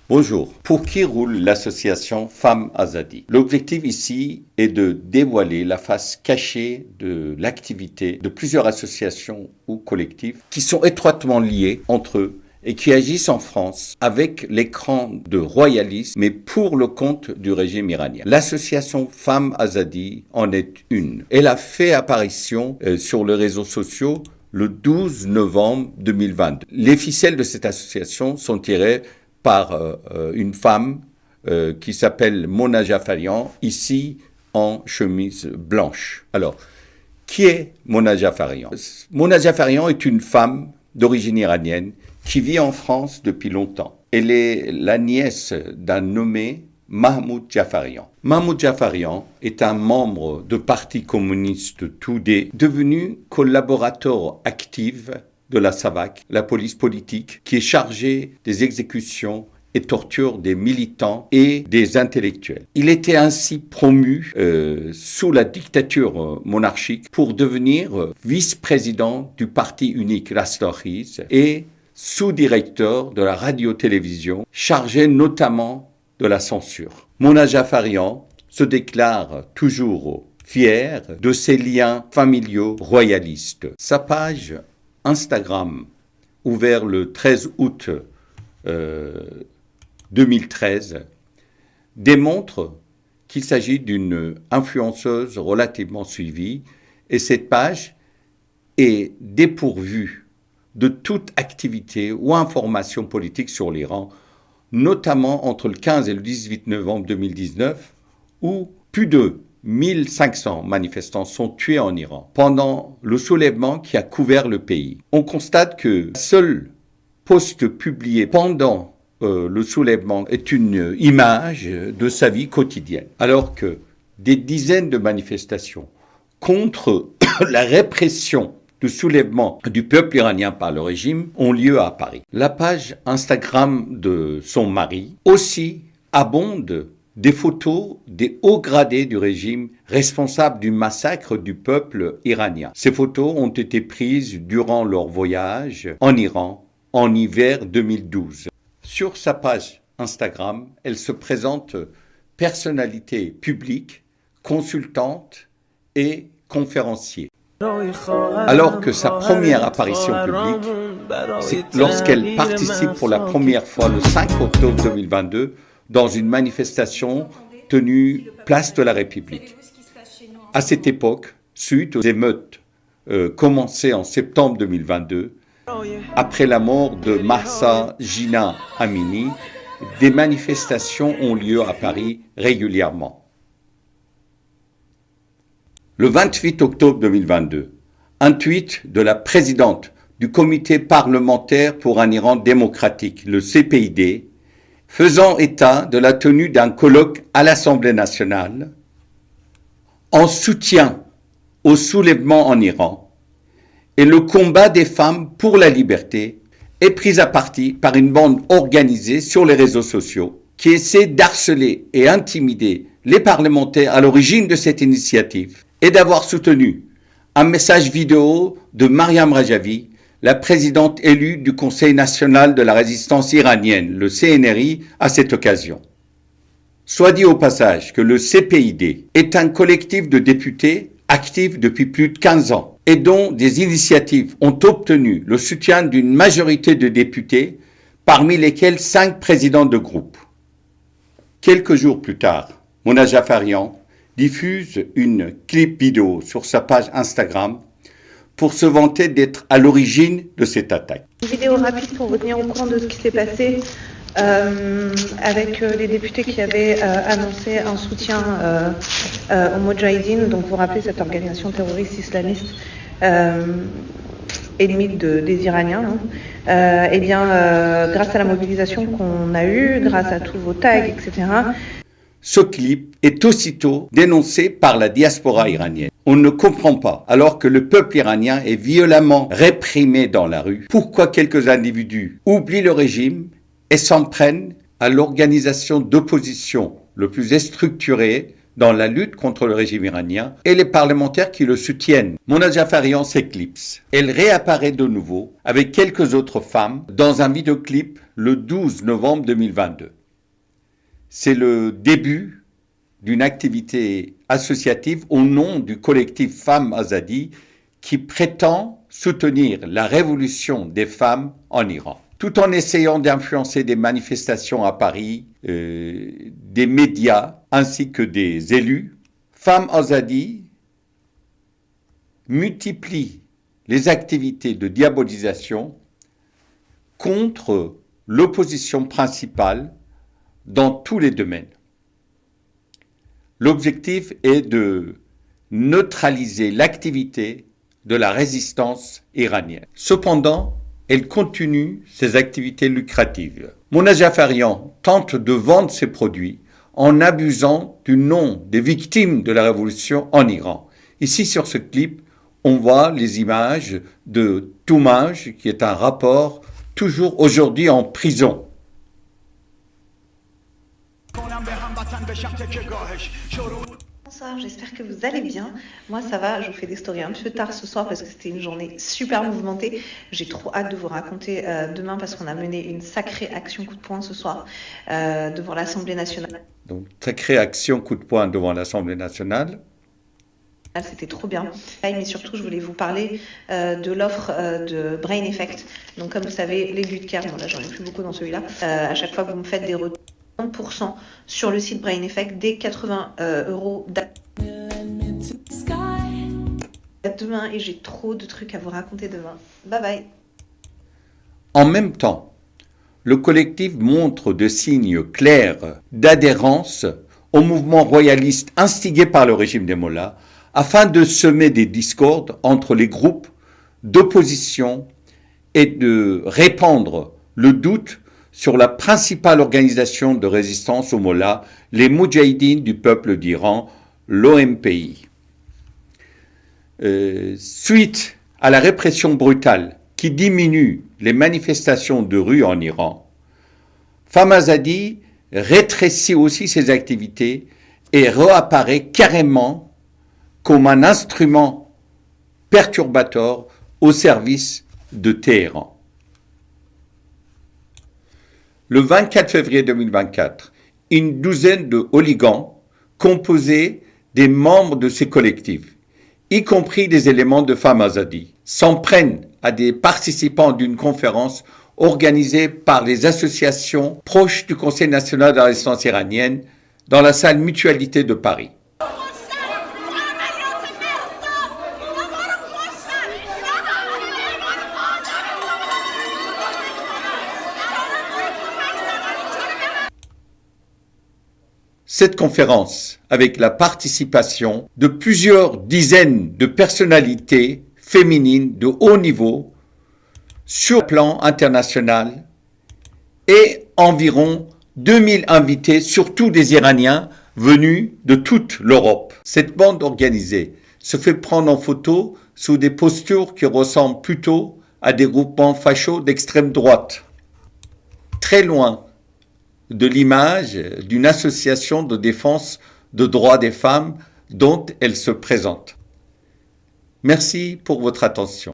Bonjour. Pour qui roule l'association Femmes Azadi? L'objectif ici est de dévoiler la face cachée de l'activité de plusieurs associations ou collectifs qui sont étroitement liés entre eux et qui agissent en France avec l'écran de royalisme, mais pour le compte du régime iranien. L'association Femmes Azadi en est une. Elle a fait apparition sur les réseaux sociaux le 12 novembre 2022. Les ficelles de cette association sont tirées par une femme qui s'appelle Mona Jafarian, ici en chemise blanche. Alors, qui est Mona Jafarian? Mona Jafarian est une femme d'origine iranienne qui vit en France depuis longtemps. Elle est la nièce d'un nommé Mahmoud Jafarian. Mahmoud Jafarian est un membre du Parti communiste Toudé, devenu collaborateur actif de la SAVAK, la police politique, qui est chargée des exécutions et tortures des militants et des intellectuels. Il était ainsi promu sous la dictature monarchique pour devenir vice-président du parti unique Rastakhis et sous-directeur de la radio-télévision, chargé notamment de la censure. Mona Jafarian se déclare toujours fière de ses liens familiaux royalistes. Sa page Instagram, ouvert le 13 août 2013, démontre qu'il s'agit d'une influenceuse relativement suivie et cette page est dépourvue de toute activité ou information politique sur l'Iran, notamment entre le 15 et le 18 novembre 2019, où plus de 1500 manifestants sont tués en Iran pendant le soulèvement qui a couvert le pays. On constate que le seul post publié pendant le soulèvement est une image de sa vie quotidienne, alors que des dizaines de manifestations contre la répression du soulèvement du peuple iranien par le régime ont lieu à Paris. La page Instagram de son mari aussi abonde des photos des hauts gradés du régime responsables du massacre du peuple iranien. Ces photos ont été prises durant leur voyage en Iran en hiver 2012. Sur sa page Instagram, elle se présente personnalité publique, consultante et conférencier. Alors que sa première apparition publique, c'est lorsqu'elle participe pour la première fois le 5 octobre 2022 dans une manifestation tenue place de la République. À cette époque, suite aux émeutes commencées en septembre 2022, après la mort de Mahsa Jina Amini, des manifestations ont lieu à Paris régulièrement. Le 28 octobre 2022, un tweet de la présidente du Comité parlementaire pour un Iran démocratique, le CPID, faisant état de la tenue d'un colloque à l'Assemblée nationale en soutien au soulèvement en Iran et le combat des femmes pour la liberté est pris à partie par une bande organisée sur les réseaux sociaux qui essaie d'harceler et intimider les parlementaires à l'origine de cette initiative et d'avoir soutenu un message vidéo de Mariam Rajavi, la présidente élue du Conseil national de la résistance iranienne, le CNRI, à cette occasion. Soit dit au passage que le CPID est un collectif de députés actifs depuis plus de 15 ans et dont des initiatives ont obtenu le soutien d'une majorité de députés, parmi lesquels 5 présidents de groupe. Quelques jours plus tard, Mona Jafarian diffuse une clip vidéo sur sa page Instagram pour se vanter d'être à l'origine de cette attaque. Une vidéo rapide pour vous tenir au courant de ce qui s'est passé avec les députés qui avaient annoncé un soutien au Moudjahidine, donc vous rappelez cette organisation terroriste islamiste ennemie des Iraniens. Grâce à la mobilisation qu'on a eue, grâce à tous vos tags, etc., ce clip est aussitôt dénoncé par la diaspora iranienne. On ne comprend pas, alors que le peuple iranien est violemment réprimé dans la rue, pourquoi quelques individus oublient le régime et s'en prennent à l'organisation d'opposition le plus structurée dans la lutte contre le régime iranien et les parlementaires qui le soutiennent. Mona Jafarian s'éclipse. Elle réapparaît de nouveau avec quelques autres femmes dans un vidéoclip le 12 novembre 2022. C'est le début d'une activité associative au nom du collectif Femmes Azadi qui prétend soutenir la révolution des femmes en Iran, tout en essayant d'influencer des manifestations à Paris, des médias ainsi que des élus. Femmes Azadi multiplie les activités de diabolisation contre l'opposition principale dans tous les domaines. L'objectif est de neutraliser l'activité de la résistance iranienne. Cependant, elle continue ses activités lucratives. Mona Jafarian tente de vendre ses produits en abusant du nom des victimes de la révolution en Iran. Ici, sur ce clip, on voit les images de Toumaj, qui est un rapport toujours aujourd'hui en prison. Bonsoir, j'espère que vous allez bien. Moi ça va, je vous fais des stories un peu tard ce soir parce que c'était une journée super mouvementée. J'ai trop hâte de vous raconter demain parce qu'on a mené une sacrée action coup de poing ce soir devant l'Assemblée nationale. Donc, sacrée action coup de poing devant l'Assemblée nationale. C'était trop bien. Mais surtout, je voulais vous parler de l'offre de Brain Effect. Donc, comme vous savez, les luttes CARE, bon, là, j'en ai plus beaucoup dans celui-là. À chaque fois que vous me faites des retours, 30% sur le site Brain Effect, dès 80 € demain. Et j'ai trop de trucs à vous raconter demain. Bye bye. En même temps, le collectif montre de signes clairs d'adhérence au mouvement royaliste instigé par le régime des Mollahs, afin de semer des discordes entre les groupes d'opposition et de répandre le doute sur la principale organisation de résistance aux Mollahs, les Moudjahidines du peuple d'Iran, l'OMPI. Suite à la répression brutale qui diminue les manifestations de rue en Iran, Femmes Azadi rétrécit aussi ses activités et réapparaît carrément comme un instrument perturbateur au service de Téhéran. Le 24 février 2024, une douzaine de hooligans composés des membres de ces collectifs, y compris des éléments de Femmes Azadi, s'en prennent à des participants d'une conférence organisée par les associations proches du Conseil national de la résistance iranienne dans la salle Mutualité de Paris. Cette conférence, avec la participation de plusieurs dizaines de personnalités féminines de haut niveau sur le plan international et environ 2000 invités, surtout des Iraniens venus de toute l'Europe. Cette bande organisée se fait prendre en photo sous des postures qui ressemblent plutôt à des groupements fachos d'extrême droite. Très loin de l'image d'une association de défense de droits des femmes dont elle se présente. Merci pour votre attention.